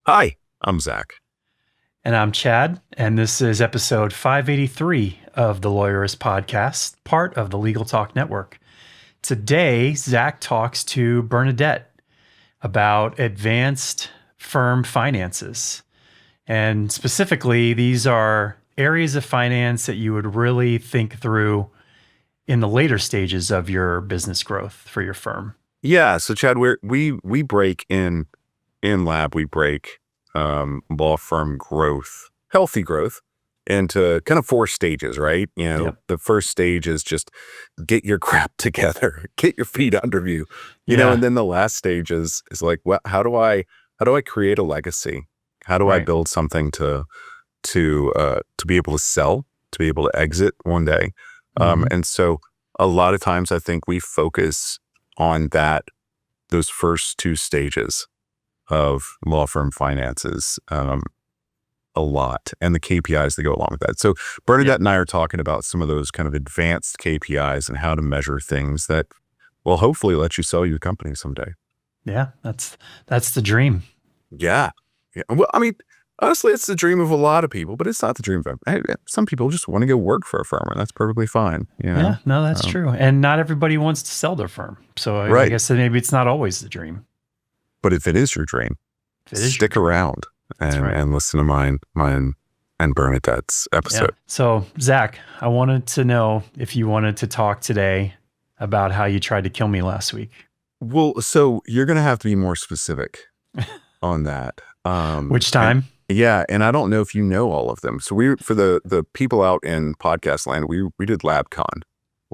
Hi, I'm Zack. And I'm Chad, and this is episode 583 of the Lawyerist Podcast, part of the Legal Talk Network. Today, Zack talks to Bernadette about advanced firm finances. And specifically, these are areas of finance that you would really think through in the later stages of your business growth for your firm. Yeah, so Chad, we break in Lab, we break law firm growth, healthy growth, into kind of 4 stages, right? Yep. The first stage is just get your crap together, get your feet under you, and then the last stage is like, well, how do I create a legacy? How do I build something to be able to sell, to be able to exit one day? And so a lot of times I think we focus on those first 2 stages of law firm finances a lot, and the KPIs that go along with that. So Bernadette and I are talking about some of those kind of advanced KPIs and how to measure things that will hopefully let you sell your company someday. Yeah, that's the dream. Yeah. Well, I mean, honestly, it's the dream of a lot of people, but it's not the dream of some people. Just want to go work for a firm, and that's perfectly fine. Yeah, no, that's true. And not everybody wants to sell their firm. So I guess that maybe it's not always the dream. But if it is your dream, stick around and listen to mine and Bernadette's episode. Yeah. So, Zack, I wanted to know if you wanted to talk today about how you tried to kill me last week. Well, so you're going to have to be more specific on that. Which time? And I don't know if you know all of them. So for the people out in podcast land, we did LabCon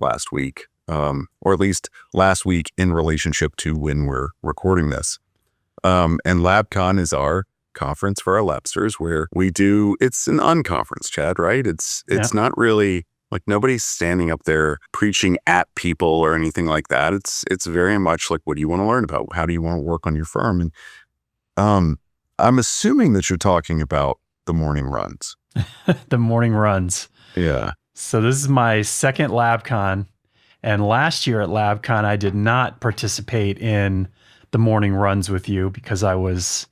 last week, or at least last week in relationship to when we're recording this. And LabCon is our conference for our Labsters where it's an unconference, Chad, right? It's not really like nobody's standing up there preaching at people or anything like that. It's very much like, what do you want to learn about? How do you want to work on your firm? And I'm assuming that you're talking about the morning runs. The morning runs. Yeah. So this is my second LabCon. And last year at LabCon, I did not participate in the morning runs with you because I was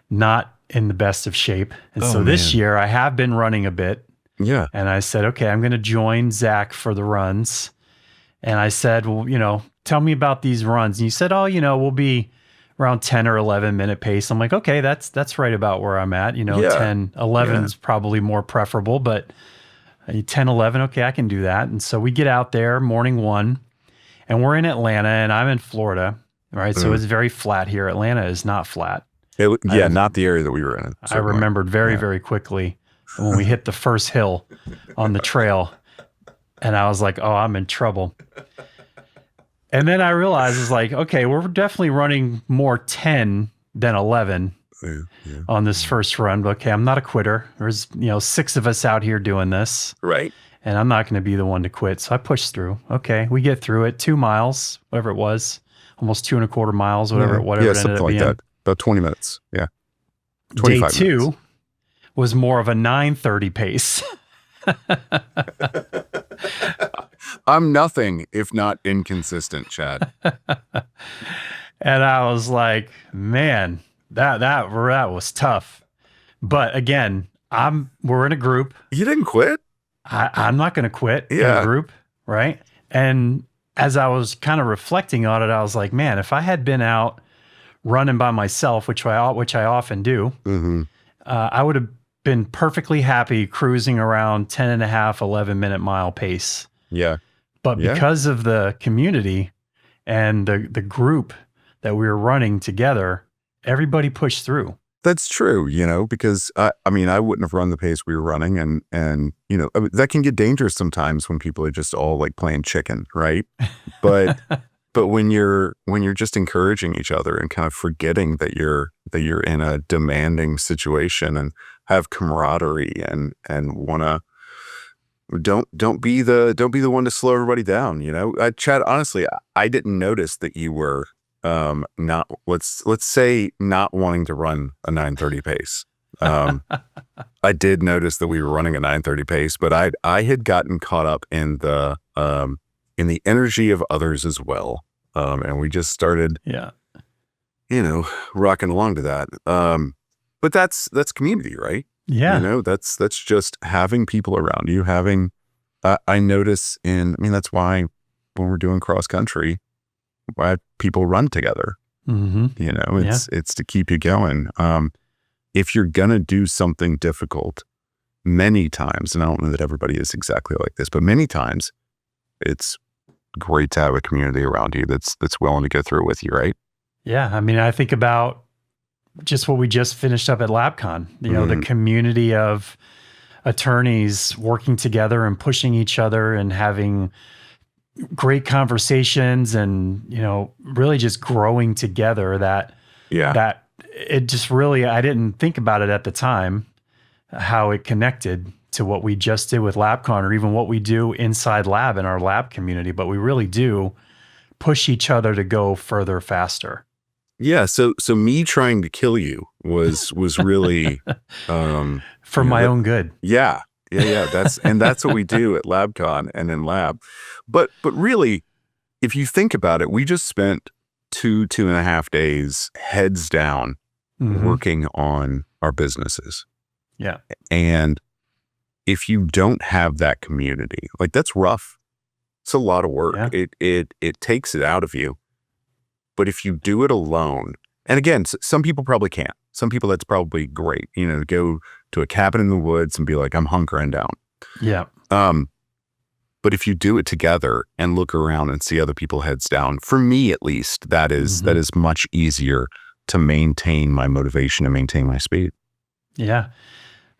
not in the best of shape. And so this year I have been running a bit. Yeah. And I said, okay, I'm going to join Zack for the runs. And I said, well, tell me about these runs. And you said, we'll be around 10 or 11 minute pace. I'm like, okay, that's right about where I'm at. 10, 11 is probably more preferable, but 10, 11, okay, I can do that. And so we get out there morning 1 and we're in Atlanta and I'm in Florida. Right. So it's very flat here. Atlanta is not flat. Not the area that we were in. I remembered very quickly when we hit the first hill on the trail and I was like, oh, I'm in trouble. And then I realized it's like, okay, we're definitely running more 10 than 11 on this first run. But okay, I'm not a quitter. There's, 6 of us out here doing this. Right. And I'm not going to be the one to quit. So I pushed through. Okay, we get through it. 2 miles, whatever it was. Almost 2.25 miles, whatever it ended something up like being. that. About 20 minutes. Yeah. 25 Day 2 minutes. Was more of a 9:30 pace. I'm nothing if not inconsistent, Chad. And I was like, man, that was tough. But again, we're in a group. You didn't quit? I'm not going to quit in a group, right? And as I was kind of reflecting on it, I was like, man, if I had been out running by myself, which I often do, I would have been perfectly happy cruising around 10 and a half, 11 minute mile pace. Yeah. But because of the community and the group that we were running together, everybody pushed through. That's true, because I wouldn't have run the pace we were running, and that can get dangerous sometimes when people are just all like playing chicken, right? But when you're just encouraging each other and kind of forgetting that you're in a demanding situation and have camaraderie and wanna don't be the one to slow everybody down. Chad, honestly, I didn't notice that you were not let's say not wanting to run a 9:30 pace. I did notice that we were running a 9:30 pace, but I had gotten caught up in the energy of others as well, and we just started, rocking along to that. But that's community, right? Yeah. That's just having people around you, I notice that's why when we're doing cross country, why people run together. Mm-hmm. It's to keep you going. If you're going to do something difficult, many times, and I don't know that everybody is exactly like this, but many times it's great to have a community around you that's willing to go through it with you, right? Yeah. I think about just what we just finished up at LabCon, the community of attorneys working together and pushing each other and having great conversations and, really just growing together that it just really, I didn't think about it at the time, how it connected to what we just did with LabCon or even what we do inside lab in our lab community, but we really do push each other to go further, faster. Yeah. So me trying to kill you was really, for my own good. Yeah. That's what we do at LabCon and in lab. But really, if you think about it, we just spent 2.5 days heads down working on our businesses. Yeah. And if you don't have that community, like that's rough. It's a lot of work. Yeah. It takes it out of you. But if you do it alone, and again, some people probably can't. Some people that's probably great, go to a cabin in the woods and be like, I'm hunkering down. Yeah. But if you do it together and look around and see other people heads down, for me at least, that is much easier to maintain my motivation and maintain my speed. Yeah.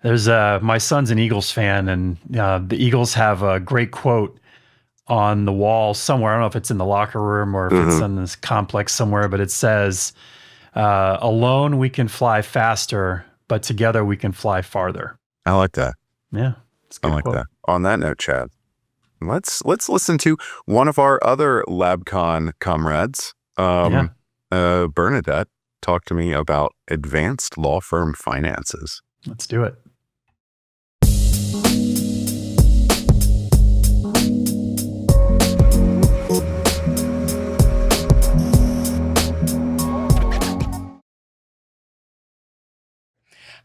There's my son's an Eagles fan, and the Eagles have a great quote on the wall somewhere. I don't know if it's in the locker room or if it's in this complex somewhere, but it says, alone we can fly faster, but together we can fly farther. I like that. Yeah. It's a good quote. That. On that note, Chad, let's listen to one of our other LabCon comrades, Bernadette, talk to me about advanced law firm finances. Let's do it.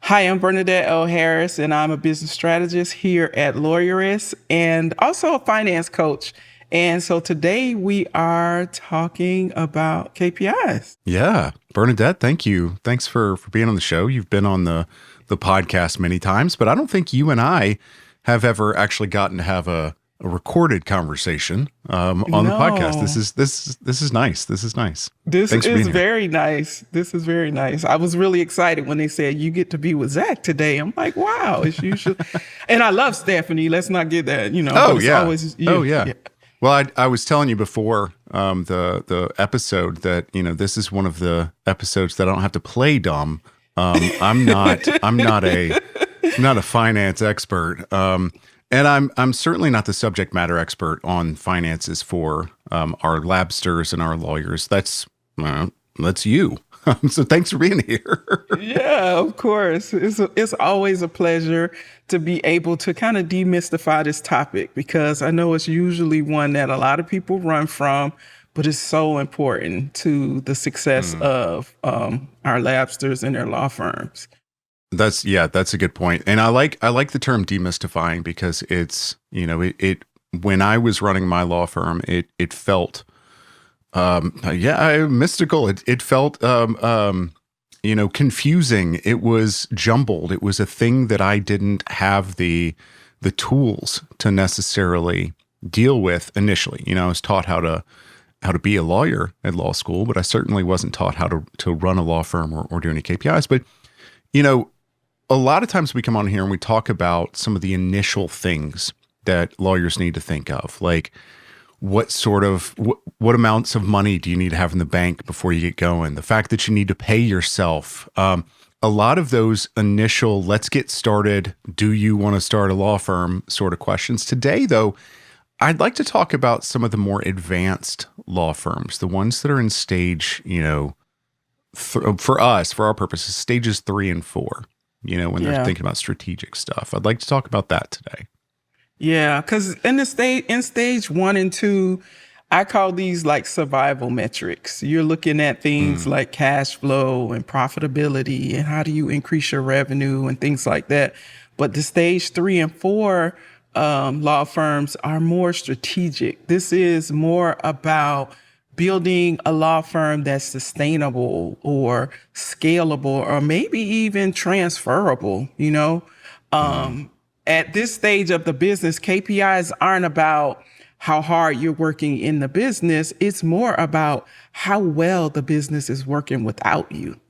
Hi, I'm Bernadette Harris, and I'm a business strategist here at Lawyerist and also a finance coach. And so today we are talking about KPIs. Yeah. Bernadette, thank you. Thanks for being on the show. You've been on the podcast many times, but I don't think you and I have ever actually gotten to have a recorded conversation on the podcast. This is nice. This is nice. This is very nice. This is very nice. I was really excited when they said you get to be with Zack today. I'm like, wow, it's usually, and I love Stephanie. Let's not get that, Oh yeah. Always, yeah. Well, I was telling you before the episode that this is one of the episodes that I don't have to play dumb. I'm not a finance expert. And I'm certainly not the subject matter expert on finances for our labsters and our lawyers. That's you. So thanks for being here. Yeah, of course. It's always a pleasure to be able to kind of demystify this topic, because I know it's usually one that a lot of people run from, but it's so important to the success of our labsters and their law firms. That's a good point. And I like the term demystifying, because it's, it when I was running my law firm, it felt mystical. It felt confusing. It was jumbled. It was a thing that I didn't have the tools to necessarily deal with initially. I was taught how to be a lawyer at law school, but I certainly wasn't taught how to run a law firm or do any KPIs. But a lot of times we come on here and we talk about some of the initial things that lawyers need to think of, like what amounts of money do you need to have in the bank before you get going? The fact that you need to pay yourself. A lot of those initial, let's get started, do you want to start a law firm sort of questions. Today, though, I'd like to talk about some of the more advanced law firms, the ones that are in stage, for us, for our purposes, stages 3 and 4. When they're thinking about strategic stuff. I'd like to talk about that today. Yeah, because in stage 1 and 2, I call these like survival metrics. You're looking at things like cash flow and profitability and how do you increase your revenue and things like that. But the stage 3 and 4 law firms are more strategic. This is more about building a law firm that's sustainable or scalable or maybe even transferable, you know? At this stage of the business, KPIs aren't about how hard you're working in the business. It's more about how well the business is working without you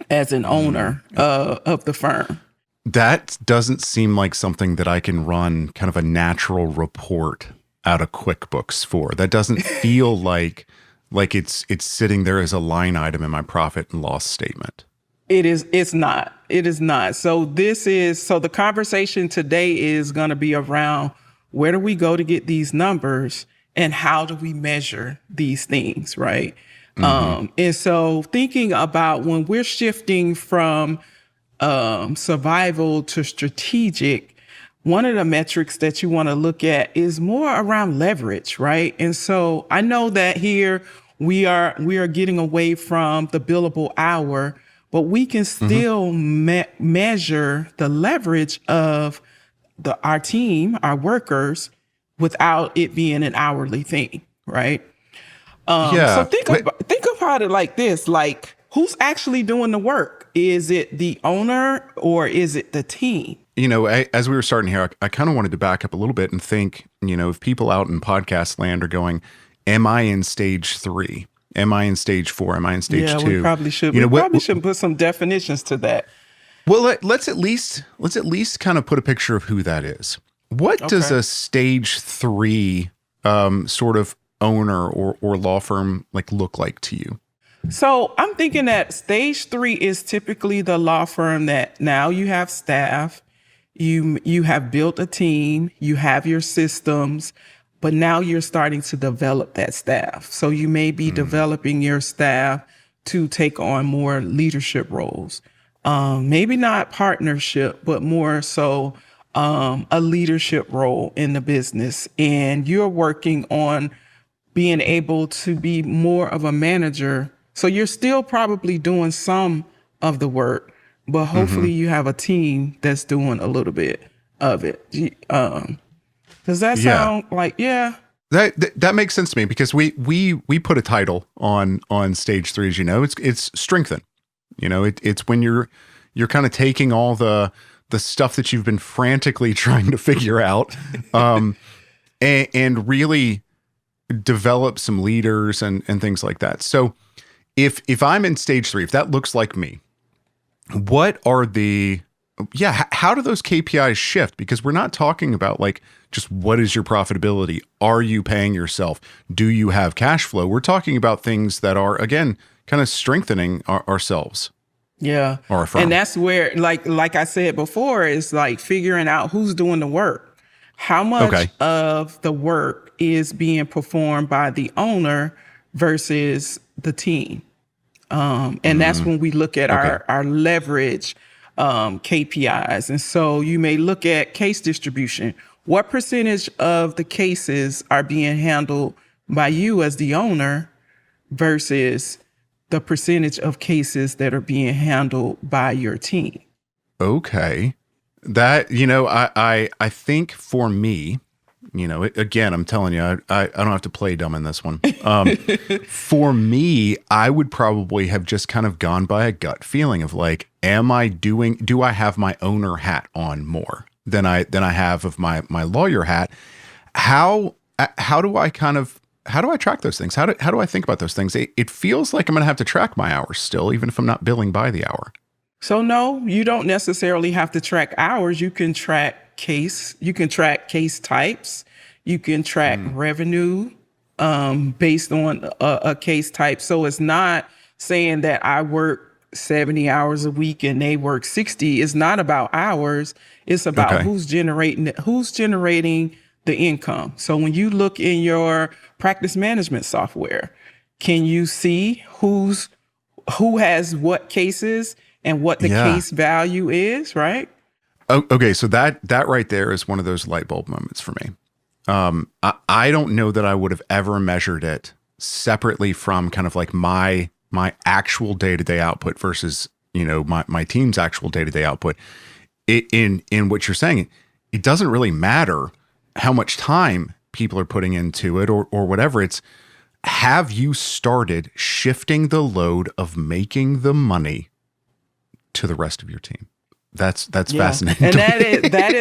as an owner of the firm. That doesn't seem like something that I can run kind of a natural report out of QuickBooks for. That doesn't feel like it's sitting there as a line item in my profit and loss statement. It's not. So the conversation today is going to be around where do we go to get these numbers and how do we measure these things, right? And so thinking about when we're shifting from survival to strategic, one of the metrics that you want to look at is more around leverage, right? And so I know that here we are getting away from the billable hour, but we can still measure the leverage of our team, our workers, without it being an hourly thing, right? So think about it like this: like, who's actually doing the work? Is it the owner or is it the team? You know, as we were starting here, I kind of wanted to back up a little bit and think, you know, if people out in podcast land are going, am I in stage 3? Am I in stage 4? Am I in stage 2? Yeah, we probably should. We probably should put some definitions to that. Well, let's at least kind of put a picture of who that is. What does a stage 3 sort of owner or law firm like look like to you? So I'm thinking that stage 3 is typically the law firm that now you have staff, you have built a team, you have your systems, but now you're starting to develop that staff. So you may be developing your staff to take on more leadership roles. Maybe not partnership, but more so a leadership role in the business. And you're working on being able to be more of a manager. So you're still probably doing some of the work, but hopefully you have a team that's doing a little bit of it. Does that sound like, That makes sense to me because we put a title on stage 3, as you know. It's strengthen. You know, it's when you're kind of taking all the stuff that you've been frantically trying to figure out, and really develop some leaders and things like that. So if I'm in stage 3, if that looks like me, what are how do those KPIs shift? Because we're not talking about like just what is your profitability? Are you paying yourself? Do you have cash flow? We're talking about things that are, again, kind of strengthening ourselves. Yeah. Or a firm. And that's where, like I said before, is like figuring out who's doing the work. How much of the work is being performed by the owner versus the team? And that's when we look at our leverage KPIs. And so you may look at case distribution. What percentage of the cases are being handled by you as the owner versus the percentage of cases that are being handled by your team? Okay. That, you know, I think for me, you know, again, I'm telling you, I don't have to play dumb in this one. For me, I would probably have just kind of gone by a gut feeling of like, do I have my owner hat on more than I have of my lawyer hat? How do I track those things? How do I think about those things? It feels like I'm going to have to track my hours still, even if I'm not billing by the hour. So no, you don't necessarily have to track hours. You can track case types. You can track revenue based on a case type. So it's not saying that I work 70 hours a week and they work 60. It's not about hours. It's about who's generating the income. So when you look in your practice management software, can you see who has what cases and what the case value is, right? Okay, so that right there is one of those light bulb moments for me. I don't know that I would have ever measured it separately from kind of like my actual day-to-day output versus, my team's actual day-to-day output. In what you're saying, it doesn't really matter how much time people are putting into it or whatever. It's, have you started shifting the load of making the money to the rest of your team? That's fascinating. And that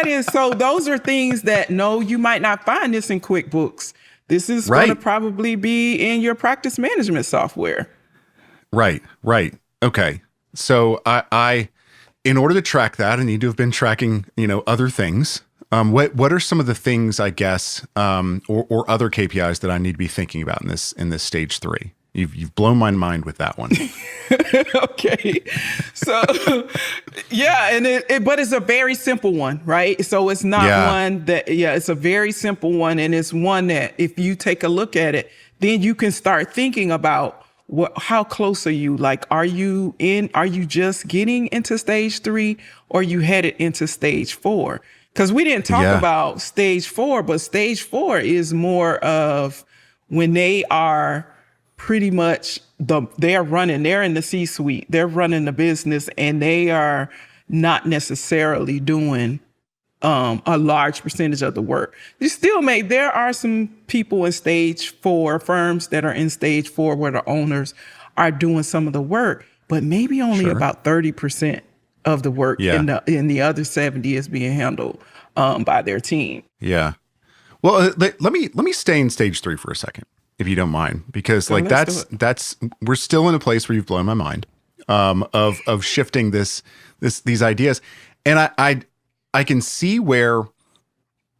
is, so those are things that, no, you might not find this in QuickBooks. This is going to probably be in your practice management software. Right. Okay. So I in order to track that, I need to have been tracking, other things. What are some of the things, I guess, or other KPIs that I need to be thinking about in this stage 3? You've blown my mind with that one. Okay. So, yeah, but it's a very simple one, right? So it's not one that, it's a very simple one. And it's one that if you take a look at it, then you can start thinking about how close are you? Like, are you just getting into stage 3 or you headed into stage 4? Because we didn't talk about stage 4, but stage 4 is more of when they are pretty much they're in the C-suite, they're running the business, and they are not necessarily doing a large percentage of the work. There are some people in stage 4, firms that are in stage 4 where the owners are doing some of the work, but maybe only about 30% of the work, and the other 70 is being handled by their team. Yeah. Well, let me stay in stage 3 for a second, if you don't mind, because that's we're still in a place where you've blown my mind of shifting these ideas, and I can see where,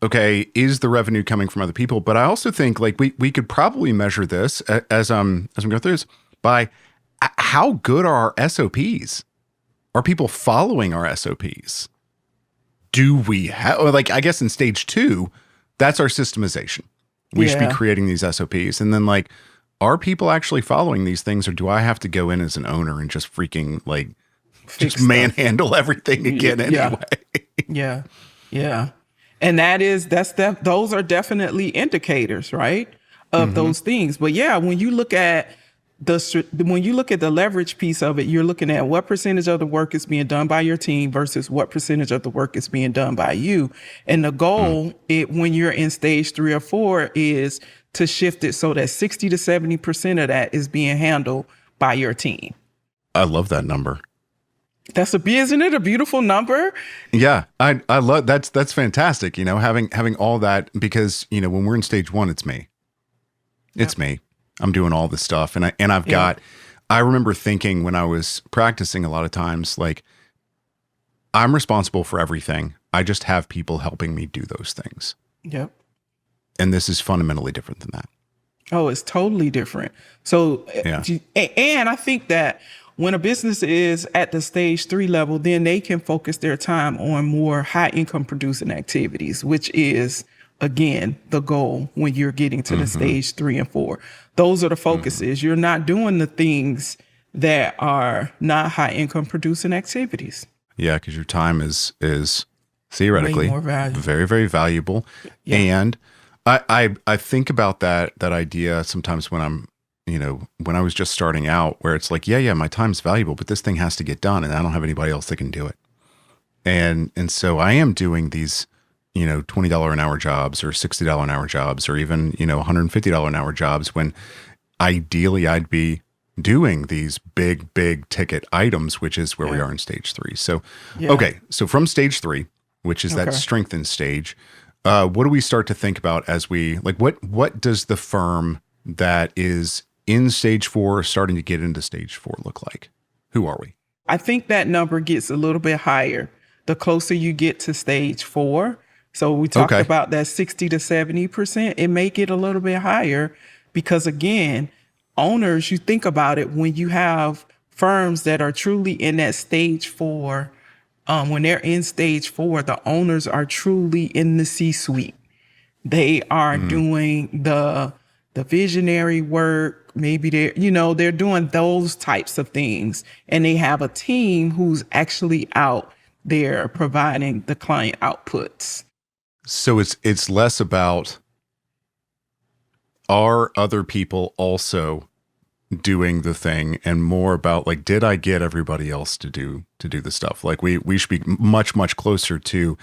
okay, is the revenue coming from other people, but I also think like we could probably measure this as we go through this by how good are our SOPs? Are people following our SOPs? Do we have, like, I guess in stage 2, that's our systemization. We should be creating these SOPs. And then like, are people actually following these things, or do I have to go in as an owner and just freaking like just manhandle everything again anyway? Yeah. And those are definitely indicators, right? Of those things. But when you look at the leverage piece of it, you're looking at what percentage of the work is being done by your team versus what percentage of the work is being done by you. And the goal, when you're in stage 3 or 4, is to shift it so that 60 to 70% of that is being handled by your team. I love that number. Isn't it a beautiful number? Yeah, I love that's fantastic. Having all that, because when we're in stage 1, it's me. It's me. I'm doing all this stuff, and I've got. I remember thinking when I was practicing a lot of times, like, I'm responsible for everything. I just have people helping me do those things. Yep. And this is fundamentally different than that. Oh, it's totally different. So, and I think that when a business is at the stage 3 level, then they can focus their time on more high income producing activities, which is, again, the goal when you're getting to the stage 3 and 4. Those are the focuses. You're not doing the things that are not high income producing activities. Yeah, because your time is theoretically way more valuable. Very, very valuable. Yeah. And I think about that idea sometimes when I'm, when I was just starting out, where it's like, my time's valuable, but this thing has to get done, and I don't have anybody else that can do it. And so I am doing these, $20 an hour jobs or $60 an hour jobs, or even, $150 an hour jobs, when ideally I'd be doing these big ticket items, which is where we are in stage 3. So, okay. So from stage 3, which is that strengthened stage, what do we start to think about as we, like, what does the firm that is in stage 4 starting to get into stage 4 look like? Who are we? I think that number gets a little bit higher the closer you get to stage 4. So we talked about that 60 to 70%. It may get a little bit higher because, again, owners, you think about it, when you have firms that are truly in that stage 4, when they're in stage 4, the owners are truly in the C-suite. They are doing the visionary work. Maybe they're doing those types of things, and they have a team who's actually out there providing the client outputs. So it's less about, are other people also doing the thing, and more about like, did I get everybody else to do the stuff? Like we should be much closer to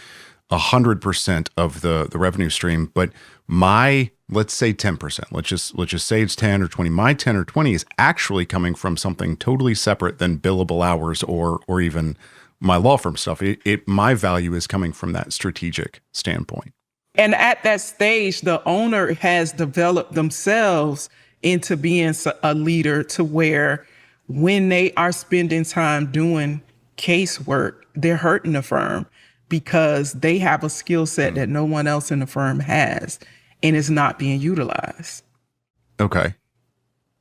100% of the revenue stream. But let's say 10%. Let's just say it's 10 or 20. My 10 or 20 is actually coming from something totally separate than billable hours or even my law firm stuff. My value is coming from that strategic standpoint. And at that stage, the owner has developed themselves into being a leader, to where when they are spending time doing casework, they're hurting the firm because they have a skill set that no one else in the firm has, and it's not being utilized. Okay.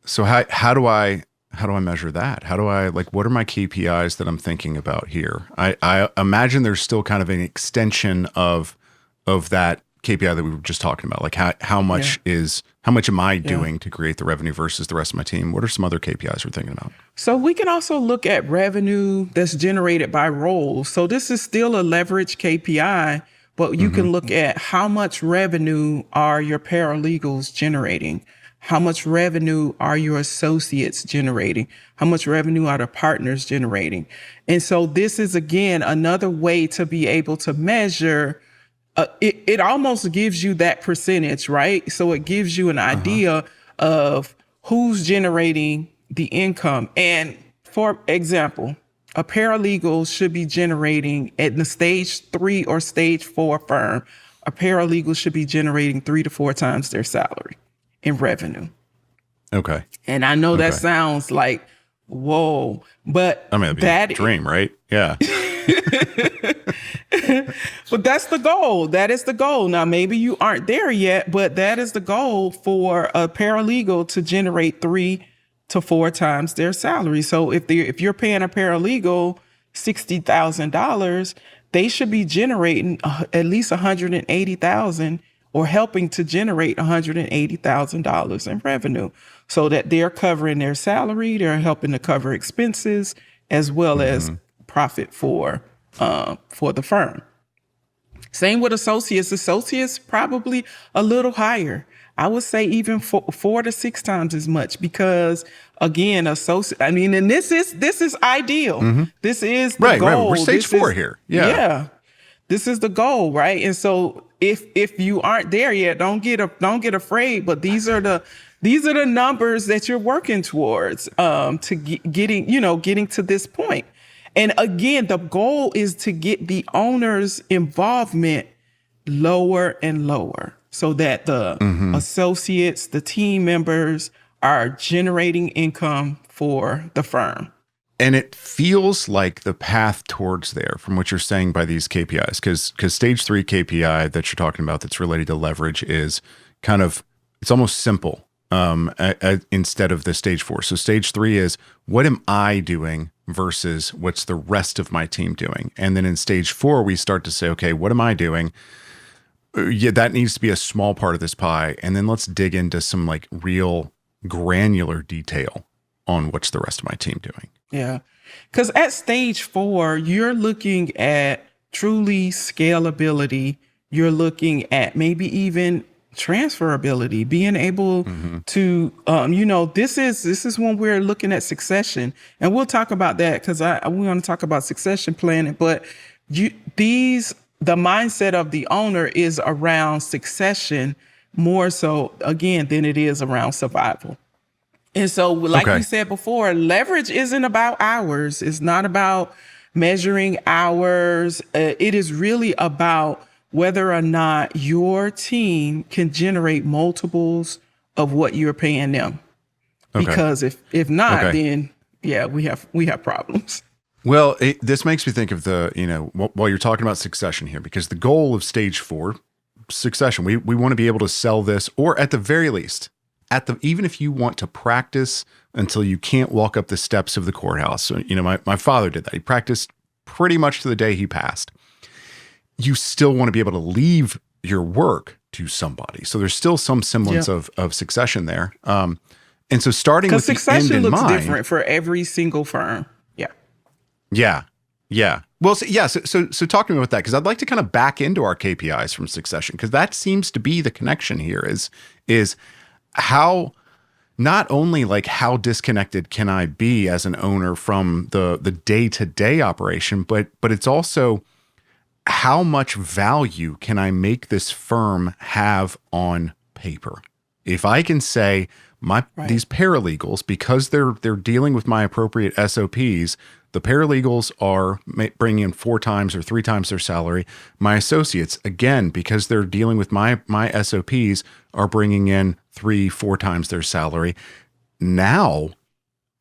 So how do I measure that? How do I, like, what are my KPIs that I'm thinking about here? I imagine there's still kind of an extension of that KPI that we were just talking about. Like how much am I doing to create the revenue versus the rest of my team? What are some other KPIs we're thinking about? So we can also look at revenue that's generated by roles. So this is still a leverage KPI, but you can look at how much revenue are your paralegals generating? How much revenue are your associates generating? How much revenue are the partners generating? And so this is, again, another way to be able to measure. It almost gives you that percentage, right? So it gives you an idea of who's generating the income. And for example, a paralegal should be generating at the stage 3 or stage 4 firm, a paralegal should be generating 3 to 4 times their salary in revenue. Okay. And I know that sounds like, whoa, but I mean, that'd be a dream, right? Yeah. But that's the goal. That is the goal. Now, maybe you aren't there yet, but that is the goal for a paralegal to generate 3 to 4 times their salary. So if you're paying a paralegal $60,000, they should be generating at least $180,000 or helping to generate $180,000 in revenue, so that they're covering their salary, they're helping to cover expenses as well as profit for the firm. Same with associates. Associates probably a little higher. I would say even 4 to 6 times as much, because again, and this is ideal. This is the goal. Right. We're stage 4 here. Yeah. This is the goal, right? And so if you aren't there yet, don't get afraid. But these are the numbers that you're working towards to getting to this point. And again, the goal is to get the owner's involvement lower and lower, so that the associates, the team members are generating income for the firm. And it feels like the path towards there, from what you're saying by these KPIs, because stage 3 KPI that you're talking about that's related to leverage is kind of, it's almost simple instead of the stage 4. So stage 3 is, what am I doing versus what's the rest of my team doing? And then in stage 4, we start to say, okay, what am I doing? Yeah, that needs to be a small part of this pie. And then let's dig into some like real granular detail on what's the rest of my team doing. Yeah. Because at stage 4, you're looking at truly scalability. You're looking at maybe even transferability, being able to, this is when we're looking at succession. And we'll talk about that, because we want to talk about succession planning. But the mindset of the owner is around succession more so, again, than it is around survival. And so, like we said before, leverage isn't about hours. It's not about measuring hours. It is really about whether or not your team can generate multiples of what you're paying them. Okay. Because if not, then we have problems. Well, this makes me think of while you're talking about succession here, because the goal of stage 4, succession, we want to be able to sell this, or at the very least, even if you want to practice until you can't walk up the steps of the courthouse. So, my father did that. He practiced pretty much to the day he passed. You still want to be able to leave your work to somebody. So there's still some semblance of succession there. And so starting with the end in mind. Because succession looks different for every single firm. Yeah. Yeah. Well, so talk to me about that, because I'd like to kind of back into our KPIs from succession, because that seems to be the connection here is how, not only like how disconnected can I be as an owner from the day-to-day operation, but it's also how much value can I make this firm have on paper? If I can say these paralegals, because they're dealing with my appropriate SOPs, the paralegals are bringing in 4 times or 3 times their salary. My associates, again, because they're dealing with my SOPs, are bringing in 3-4 times their salary. Now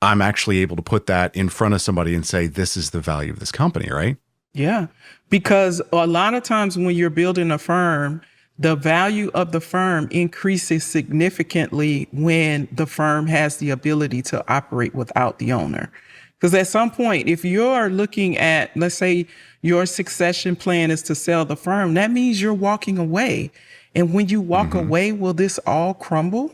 I'm actually able to put that in front of somebody and say, this is the value of this company, right? Yeah, because a lot of times when you're building a firm, the value of the firm increases significantly when the firm has the ability to operate without the owner. Because at some point, if you're looking at, let's say your succession plan is to sell the firm, that means you're walking away. And when you walk away, will this all crumble?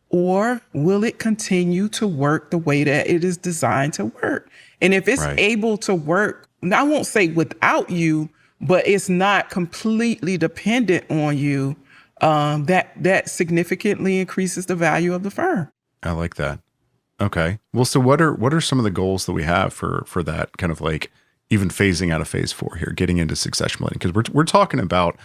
Or will it continue to work the way that it is designed to work? And if it's able to work, I won't say without you, but it's not completely dependent on you, that significantly increases the value of the firm. I like that. Okay. Well, so what are some of the goals that we have for that kind of like even phasing out of phase 4 here, getting into succession planning? Because we're talking about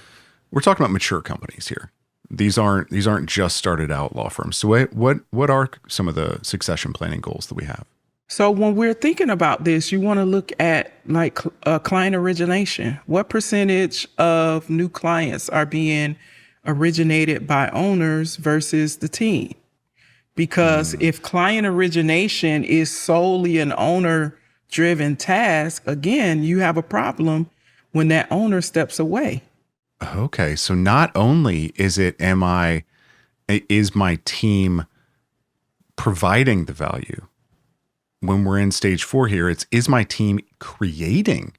mature companies here. These aren't just started out law firms. So what are some of the succession planning goals that we have? So when we're thinking about this, you want to look at like client origination. What percentage of new clients are being originated by owners versus the team? Because if client origination is solely an owner-driven task, again, you have a problem when that owner steps away. Okay, so not only is my team providing the value? When we're in stage 4 here, is my team creating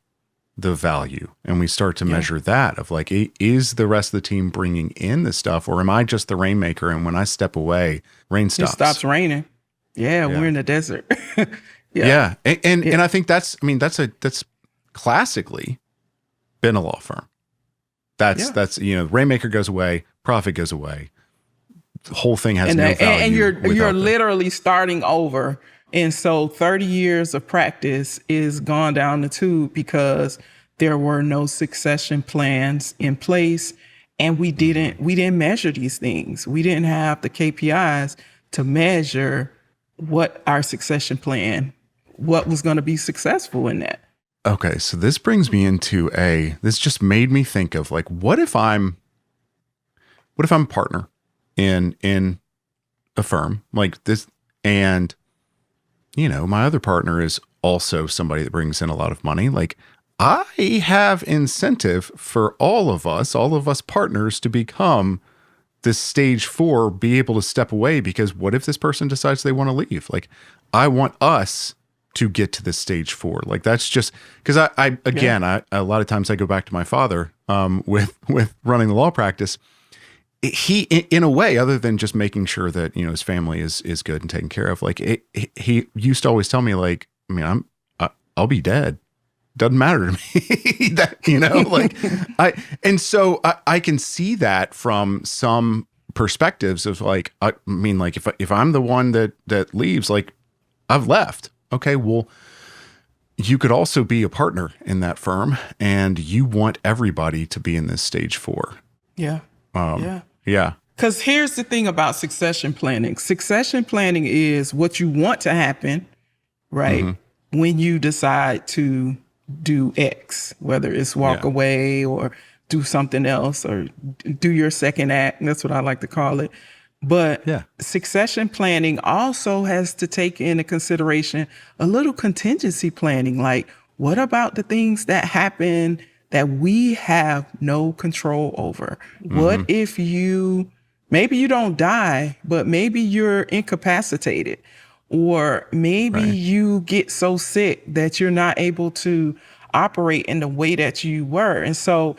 the value? And we start to measure that of like, is the rest of the team bringing in the stuff, or am I just the rainmaker? And when I step away, rain stops. It stops raining. Yeah, we're in the desert. And I think that's classically been a law firm. That's rainmaker goes away, profit goes away. The whole thing has no value. And you're literally starting over. And so 30 years of practice is gone down the tube because there were no succession plans in place, and we didn't measure these things. We didn't have the KPIs to measure what our succession plan, what was going to be successful in that. Okay, so this brings me into this just made me think of like, what if I'm a partner in a firm like this, and my other partner is also somebody that brings in a lot of money. Like, I have incentive for all of us partners to become this stage 4, be able to step away, because what if this person decides they want to leave? Like, I want us to get to this stage 4. Like, that's just because I a lot of times I go back to my father with running the law practice. He, in a way, other than just making sure that, his family is good and taken care of, like he used to always tell me, like, I mean, I'll be dead. Doesn't matter to me. That, so I can see that from some perspectives of like, I mean, like if I'm the one that leaves, like, I've left. Okay, well, you could also be a partner in that firm, and you want everybody to be in this stage 4. Yeah. Yeah. Because here's the thing about succession planning. Succession planning is what you want to happen, right? When you decide to do X, whether it's walk away or do something else or do your second act. That's what I like to call it. But succession planning also has to take into consideration a little contingency planning. Like, what about the things that happen that we have no control over? What if maybe you don't die, but maybe you're incapacitated, or maybe you get so sick that you're not able to operate in the way that you were. And so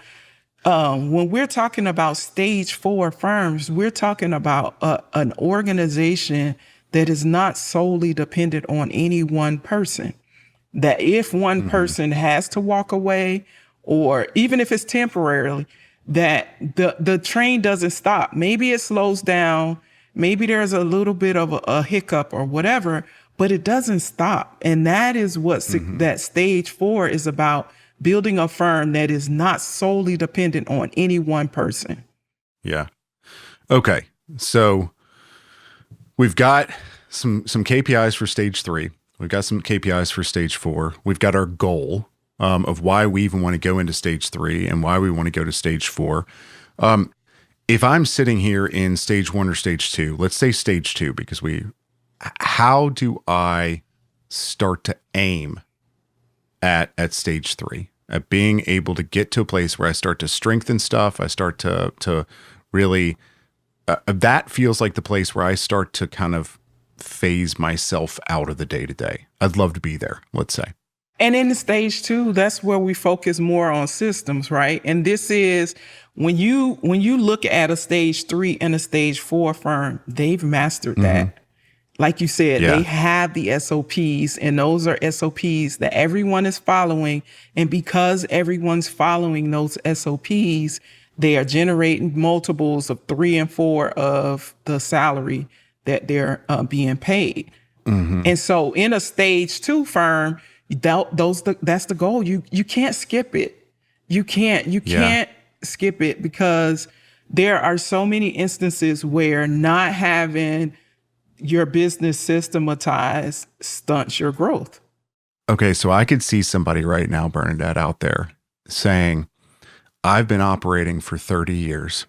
when we're talking about stage 4 firms, we're talking about an organization that is not solely dependent on any one person. that if one person has to walk away, or even if it's temporarily, that the train doesn't stop. Maybe it slows down. Maybe there's a little bit of a hiccup or whatever, but it doesn't stop. And that is what that stage 4 is about, building a firm that is not solely dependent on any one person. Yeah. Okay. So we've got some KPIs for stage 3. We've got some KPIs for stage 4. We've got our goal of why we even want to go into stage 3 and why we want to go to stage 4. If I'm sitting here in stage 1 or stage 2, let's say stage 2, because how do I start to aim at stage 3, at being able to get to a place where I start to strengthen stuff? I start to really, that feels like the place where I start to kind of phase myself out of the day-to-day. I'd love to be there, let's say. And in the stage 2, that's where we focus more on systems, right? And this is when you look at a stage 3 and a stage 4 firm, they've mastered that. Like you said, they have the SOPs, and those are SOPs that everyone is following. And because everyone's following those SOPs, they are generating multiples of 3 and 4 of the salary that they're being paid. And so in a stage 2 firm, that's the goal. You can't skip it. You can't skip it, because there are so many instances where not having your business systematized stunts your growth. Okay, so I could see somebody right now, Bernadette, out there saying, I've been operating for 30 years.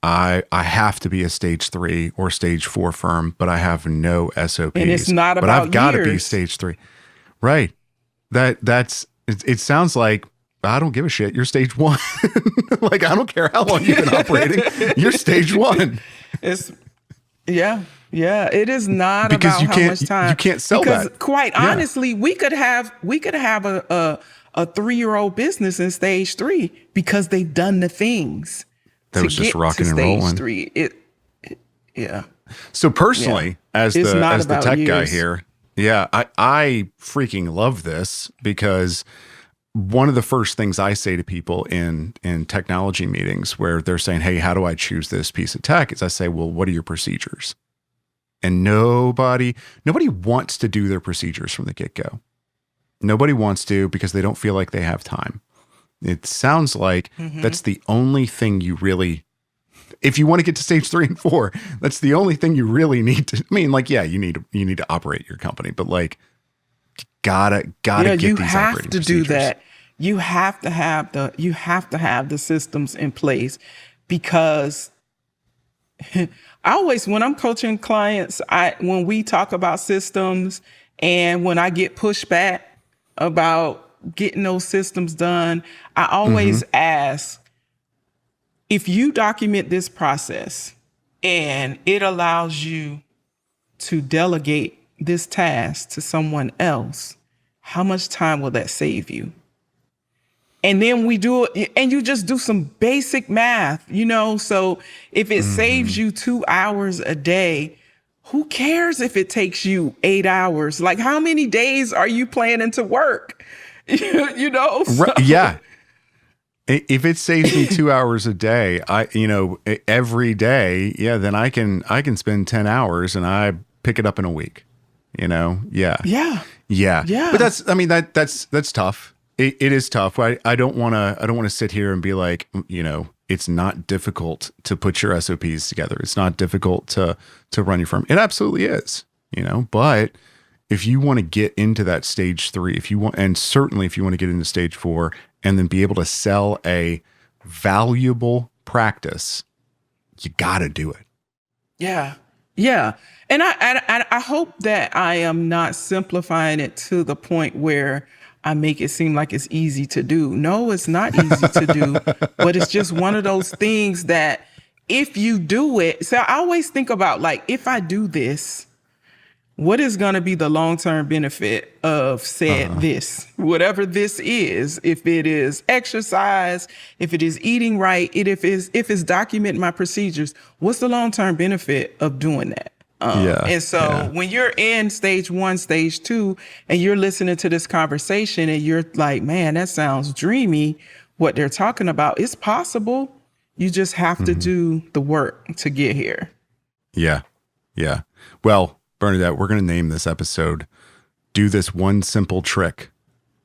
I have to be a stage 3 or stage 4 firm, but I have no SOPs. And it's not about But I've got to be years. stage 3. Right. It sounds like, I don't give a shit. You're stage 1. Like, I don't care how long you've been operating. You're stage 1. It is not Because about how much time. you can't sell because that. Quite honestly, we could have a 3-year-old business in stage 3 because they've done the things. That was just rocking and rolling. Stage 3. So personally, as It's the not tech about guy years. here, I freaking love this, because one of the first things I say to people in technology meetings where they're saying, hey, how do I choose this piece of tech? Is I say, well, what are your procedures? And nobody wants to do their procedures from the get-go. Nobody wants to, because they don't feel like they have time. It sounds like that's the only thing you really, if you want to get to stage 3 and 4, that's the only thing you really need to, I mean, like, yeah, you need to operate your company, but like, gotta get you these have operating to procedures. do that. You have to have the systems in place, because I always, when I'm coaching clients, when we talk about systems and when I get pushback about getting those systems done, I always ask, if you document this process and it allows you to delegate this task to someone else, how much time will that save you? And then we do it, and you just do some basic math, so if it saves you 2 hours a day, who cares if it takes you 8 hours? Like, how many days are you planning to work? So. Right, yeah. If it saves me 2 hours a day, every day, then I can spend 10 hours and I pick it up in a week. Yeah. But that's tough. It is tough. I don't want to sit here and be like, it's not difficult to put your SOPs together. It's not difficult to run your firm. It absolutely is, but if you want to get into that stage 3, and certainly if you want to get into stage 4 and then be able to sell a valuable practice, you got to do it. Yeah. And I hope that I am not simplifying it to the point where I make it seem like it's easy to do. No, it's not easy to do, but it's just one of those things that if you do it, so I always think about, like, if I do this, what is going to be the long-term benefit of said this, whatever this is, if it is exercise, if it is eating right, if it's documenting my procedures, what's the long-term benefit of doing that? And so when you're in stage 1, stage 2, and you're listening to this conversation and you're like, man, that sounds dreamy, what they're talking about, it's possible. You just have to do the work to get here. Yeah. Yeah. Well, Bernadette, we're going to name this episode, Do This One Simple Trick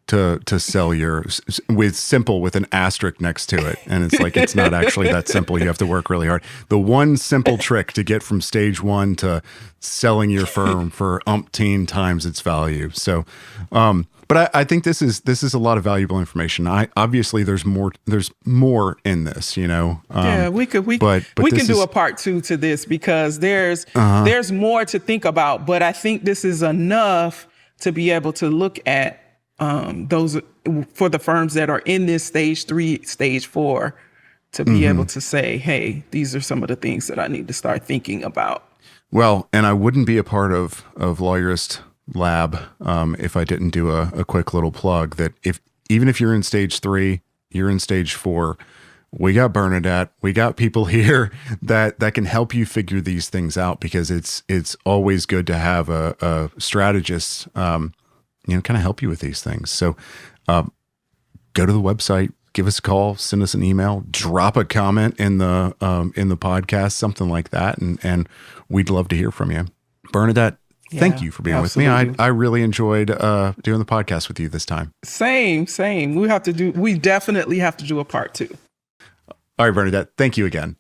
to Sell Your, with an asterisk next to it. And it's like, it's not actually that simple. You have to work really hard. The one simple trick to get from stage 1 to selling your firm for umpteen times its value. So, but I think this is a lot of valuable information. Obviously there's more in this, you know. We can do a part 2 to this, because there's more to think about, but I think this is enough to be able to look at those for the firms that are in this stage 3, stage 4, to be able to say, hey, these are some of the things that I need to start thinking about. Well, and I wouldn't be a part of Lawyerist Lab if I didn't do a quick little plug that even if you're in stage 3, you're in stage 4, we got Bernadette, we got people here that can help you figure these things out, because it's always good to have a strategist kind of help you with these things. So go to the website, give us a call, send us an email, drop a comment in the podcast, something like that. And we'd love to hear from you. Bernadette, thank you for being with me. I really enjoyed doing the podcast with you this time. Same. We definitely have to do a part 2. All right, Bernadette, thank you again.